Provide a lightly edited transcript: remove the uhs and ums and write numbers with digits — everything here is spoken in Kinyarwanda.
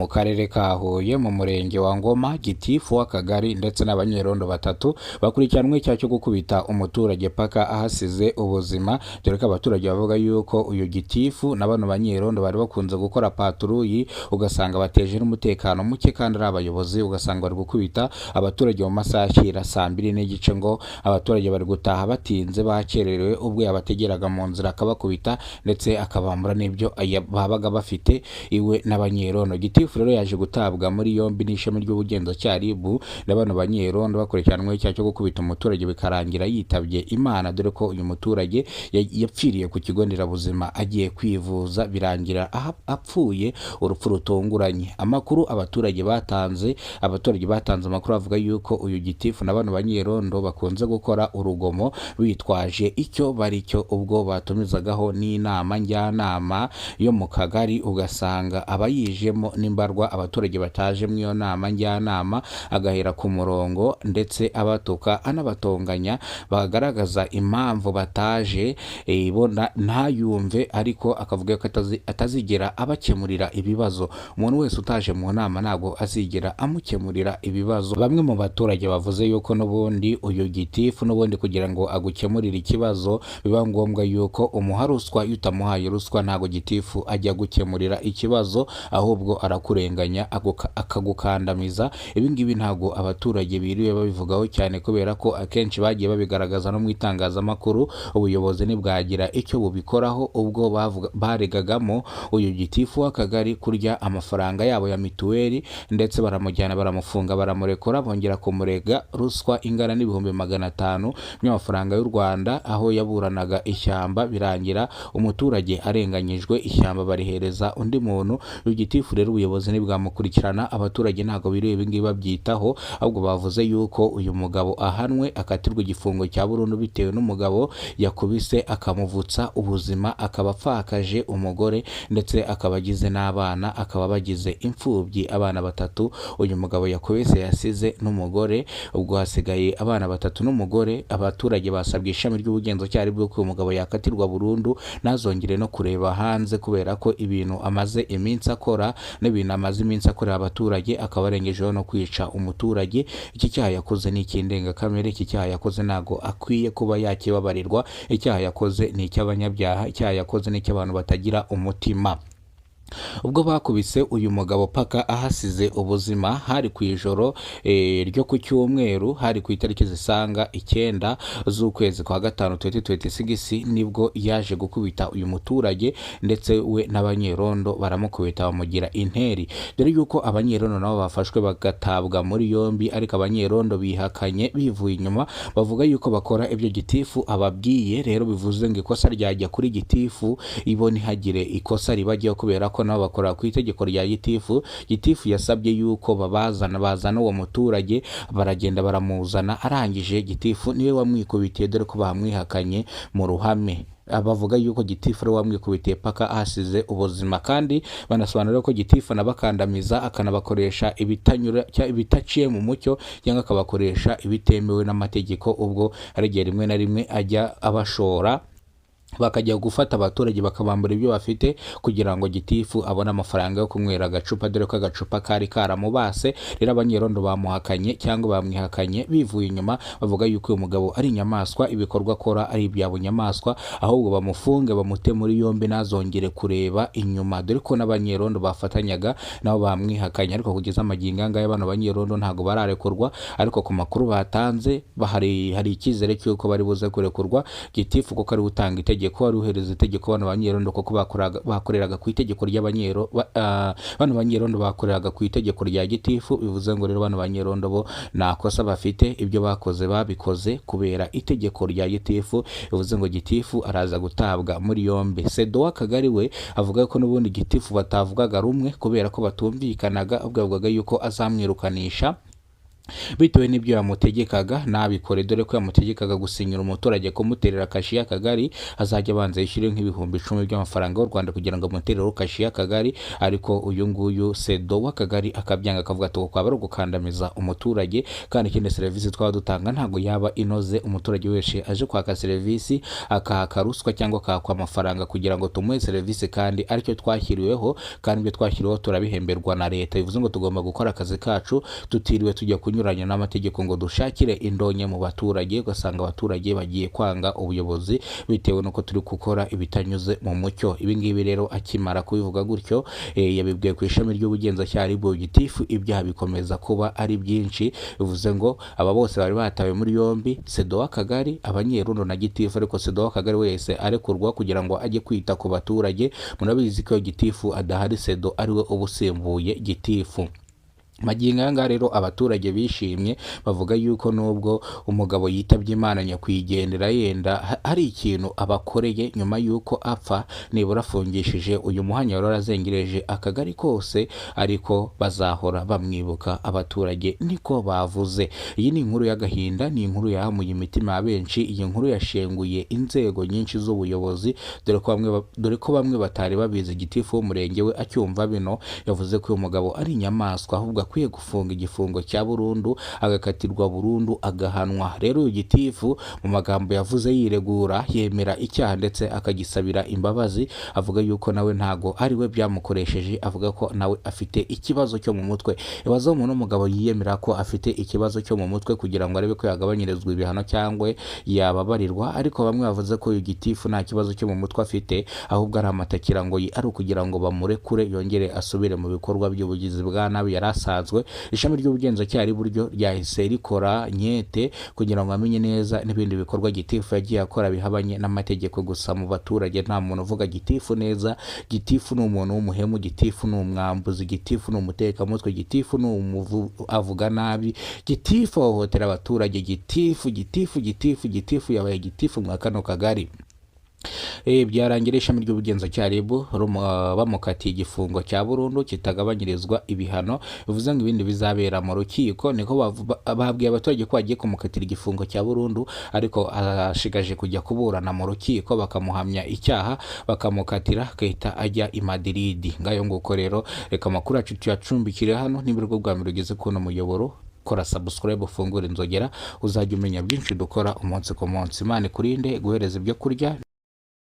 mu karere ka Huye mu murenge wa Ngoma, gitifu w'akagari ndetse n'abanyerondo batatu bakurikiranwe icyaha cyo gukubita umuturage paka ahasize ubuzima, dore ko abaturage bavuga yuko uyu gitifu na bano banyerondo bari bakunze gukora paturuyi, ugasanga bateje n'umutekano muke kandi ari abayobozi, ugasanga bari gukubita abaturage mu masaha ashyira saa 2:30 ngo abaturage bari gutaha batinze bakererewe, ubwo yabategeraga mu nzira akabakubita ndetse akabambura n'ibyo babaga bafite iwe n'abanyerondo. Gitifu rero yaje gutabwa muri yombi n'ishami ry'ubugenzacyaha RIB na bano banyerondo bakurikiranwe icyaha cyo gukubita umuturage bikarangira yitabye Imana, dore ko uyu muturage yapfiriye ku kigo nderabuzima agiye kwivuza, birangira apfuye urupfu rutunguranye. Amakuru abaturage batanze amakuru avuga yuko uyu gitifu na bano banyerondo bakunze gukora urugomo bitwaje icyo bari cyo, ubwo batumizagaho n'inama njyanama yo mu kagari, ugasanga abayijemo n'imbarwa abaturage bataje mu iyo nama njyanama, agahera ku murongo ndetse abatuka anabatonganya, bagaragaza impamvu bataje ntayumve, ariko akavuga ko atazigera abakemurira ibibazo. Umuntu wese utaje mu nama ntabwo azigera amukemurira ibibazo. Bamwe mu baturage bavuze yuko n'ubundi uyu gitifu n'ubundi kugira ngo agukemurire ikibazo biba ngombwa yuko umuha ruswa, iyo utamuhaye ruswa ntabwo gitifu ajya gukemurira ikibazo, ahubwo arakurenganya akagukandamiza. Ibi ngibi ntabwo abaturage biriwe babivugaho cyane, kubera ko akenshi bagiye babigaragaza no mu itangazamakuru, ubuyobozi ntibwagira icyo bubikoraho, ubwo baregagamo uyu gitifu w'akagari kurya amafaranga yabo ya mituweli, ndetse baramujyana baramufunga baramurekura, bongera kumurega ruswa ingana n'ibihumbi 500 by'amafaranga y'u Rwanda, aho yaburanaga ishyamba, birangira umuturage arenganyijwe, ishyamba barihereza undi muntu. Uyu gitifu rero ubuyobozi ntibwamukurikirana, abaturage ntabwo biriwe ibi ngibi babyitaho, ahubwo bavuze yuko uyu mugabo ahanwe akatirwa igifungo cya burundu bitewe n'umugabo yakubise akamuvutsa ubuzima, akaba apfakaje umugore ndetse akaba agize n'abana, akaba bagize imfubyi abana 3 uyu mugabo yakubise yasize n'umugore, ubwo hasigaye abana 3 n'umugore. Abaturage basabwe ishami ry'ubugenzacyaha RIB ko uyu mugabo yakatirwa burundu ntazongere no kureba hanze, kubera ko ibintu amaze iminsi akora n'ibintu amaze iminsi akorera abaturage, akaba arengejeho no kwica umuturage. Iki cyaha yakoze ni icy'indengakamere, iki cyaha yakoze ntago akwiye kuba yakibabarirwa, icyaha yakoze ni icy'abanyabyaha, icyaha yakoze ni icy'abantu batagira umutima. Ubwo bakubise uyu mugabo paka ahasize ubuzima, hari ku ijoro ryo ku cyumweru, hari ku itariki zisanga 9 z'ukwezi kwa 5 2026, nibwo yaje gukubita uyu muturage ndetse we n'abanyerondo baramukubita bamugira interi, dore yuko abanyerondo nabo bafashwe bagatabwa muri yombi, ariko abanyerondo bihakanye bivuye inyuma, bavuga yuko bakora ibyo gitifu ababwiye. Rero bivuze ngo ikosa ryajya kuri gitifu, ibo ntihagire ikosa ribajyaho, kubera ko nabo bakora ku itegeko rya gitifu. Gitifu yasabye yuko bazana uwo muturage, baragenda baramuzana, arangije gitifu niwe wamwikubitiye, dore ko bamwihakanye mu ruhame. Bavuga yuko gitifu ari wamwikubitiye paka ahasize ubuzima, kandi banasobanura ko gitifu anabakandamiza, akanabakoresha ibitaciye mu mucyo, cyangwa akabakoresha ibitemewe n'amategeko, ubwo hari igihe rimwe na rimwe ajya abashora bakajya gufata abaturage bakabambura ibyo bafite kugira ngo gitifu abone amafaranga yo kunywera agacupa, dore ko agacupa kari karamubase. Rero abanyerondo bamuhakanye cyangwa bamwihakanye bivuye inyuma, bavuga yuko uyu mugabo ari inyamaswa, ibikorwa akora ari ibya bunyamaswa, ahubwo bamufunge bamute muri yombi ntazongere kureba inyuma, dore ko n'abanyerondo bafatanyaga nabo bamwihakanye. Ariko kugeza amagingo anga y'abana banyerondo ntago bararekurwa, ariko ku makuru batanze hari icyizere cy'uko bari buze kurekurwa. Gitifu kuko ari utanga itegeko, wari uhereza itegeko bano banyerondo, kuko bakoreraga ku itegeko bano banyerondo bakoreraga ku itegeko rya gitifu. Bivuze ngo rero bano banyerondo bo nakosa bafite, ibyo bakoze babikoze kubera itegeko rya gitifu. Bivuze ngo gitifu araza gutabwa muri yombi. Sedo w'akagari we avuga ko n'ubundi gitifu batavugaga rumwe, kubera ko batumvikanaga, ubwo avugaga yuko azamwirukanisha bitewe n'ibyo yamutegekaga nabikore, dore ko yamutegekaga gusinyira umuturage kumuterera kashi y'akagari azajya abanza yishyure nk'ibihumbi 10 by'amafaranga y'u Rwanda kugira ngo amuterere kashi y'akagari. Ariko uyu nguyu sedo w'akagari akabyanga, akavuga ati kwaba ari ugukandamiza umuturage, kandi ikindi serivisi twaba dutanga ntabwo yaba inoze. Umuturage wese aje kwaka serivisi akaka ruswa cyangwa akakwa amafaranga kugira ngo tumuhe serivisi, kandi aricyo twashyiriweho, kandi ibyo twashyiriweho turabihemberwa na leta. Bivuze ngo tugomba gukora akazi kacu tutiriwe tujya kunyuranya n'amategeko ngo dushakire indonke mu baturage, ugasanga abaturage bagiye kwanga ubuyobozi bitewe nuko turi gukora ibitanyuze mu mucyo. Ibi ngibi rero akimara kubivuga gutyo, yabibwiye ku ishami ry'ubugenzacyaha RIB Gitifu, ibyaha bikomeza kuba ari byinshi. Bivuze ngo aba bose bari batawe muri yombi, sedo w'akagari, abanyerondo na gitifu, ariko sedo w'akagari wese arekurwa kugira ngo ajye kwita ku baturage. Murabizi ko gitifu adahari, sedo ariwe ubusimbuye gitifu. Magingo aya ngaya rero abaturage bishimye, bavuga yuko nubwo umugabo yitabye Imana nyakwigendera, yenda hari ikintu abakoreye nyuma yuko apfa, nibura afungishije uyu muhanya wari warazengereje akagari kose, ariko bazahora bamwibuka. Abaturage niko bavuze. Iyi ni inkuru y'agahinda, ni inkuru yahamuye imitima ya benshi. Iyi nkuru yashenguye inzego nyinshi z'ubuyobozi, dore ko bamwe batari babizi. Gitifu w'umurenge we acyumva bino yavuze ko uyu mugabo ari inyamaswa, ahubwo akwiye gufunga igifungo cya burundu, agakatirwa burundu, agahanwa. Rero uyu gitifu mu magambo yavuze yiregura, yemera icyaha ndetse akagisabira imbabazi, avuga yuko nawe ntago ari we byamukoresheje, avuga ko nawe afite ikibazo cyo mu mutwe. Ibaza umuntu umugabo yiyemera ko afite ikibazo cyo mu mutwe kugira ngo arebe ko yagabanyirizwa ibihano cyangwa yababarirwa, ariko bamwe bavuze ko uyu gitifu nta kibazo cyo mu mutwe afite, ahubwo ari amatakira ngo ari ukugira ngo bamurekure yongere asubire mu bikorwa by'ubugizi bwa nabi yari asanzwe. Ishami ry'ubugenzacyaha buryo ryahise rikora nyete kugira ngo amenye neza n'ibindi bikorwa gitifu yagiye akora bihabanye n'amategeko. Gusa mu baturage nta muntu uvuga gitifu neza. Gitifu ni umuntu w'umuhemu, gitifu ni umwambuzi, gitifu ni umutekamutwe, gitifu ni avuga nabi, gitifu ahohotera abaturage, gitifu yabaye gitifu mwa kano kagari. Byarangira ishami ry'ubugenzacyaha RIB bamukatiye igifungo cya burundu kitagabanyirizwa ibihano. Bivuze ngo ibindi bizabera mu rukiko. Niko babwiye abaturage ko bagiye kumukatira igifungo cya burundu, ariko ashigaje kujya kuburana mu rukiko, bakamuhamya icyaha, bakamukatira, agahita ajya i Madrid. Ngayo nguko rero, reka amakuru yacu tuyacumbikire hano. Niba rwo bwa mbere ugeze kuno muyoboro, kora subscribe, ufungure inzogera, uzajya umenya byinshi dukora umunsi ku munsi. Imana ikurinde guhereza ibyo kurya.